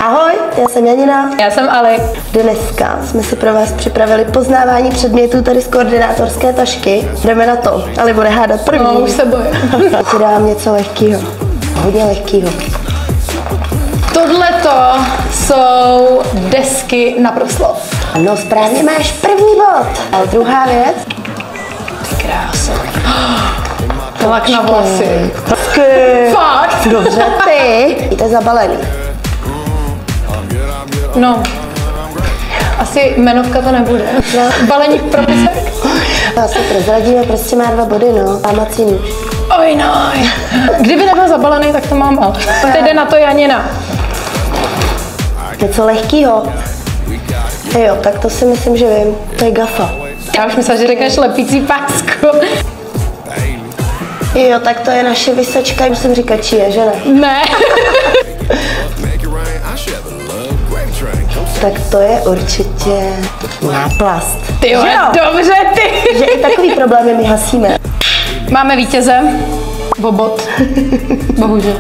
Ahoj, já jsem Janina. Já jsem Ali. Dneska jsme si pro vás připravili poznávání předmětů tady z koordinátorské tašky. Jdeme na to. Ali bude hádat první. No, už se bojím. Ti dám něco lehkýho. Hodně lehkýho. Tohleto jsou desky na proslov. No správně, máš první bod. A druhá věc. Krása. Tlak na vlasy. Fakt? Dobře, ty. Jste zabalený. No. Asi jmenovka to nebude. Balení v propisek. Asi prozradíme, prostě má 2 body, no. Támací nůž. Oj, no. Kdyby nebyl zabalený, tak to mám mal. Teď jde na to Janina. Něco lehkýho. Jo, tak to si myslím, že vím. To je gafa. Já už myslela, že řekneš lepící pásku. Jo, tak to je naše vysačka, musím říkat, či je, že ne? Ne. Tak to je určitě náplast. Ty jo, dobře, ty. Že i takový problémy my hasíme. Máme vítěze. Bobot. Bohužel.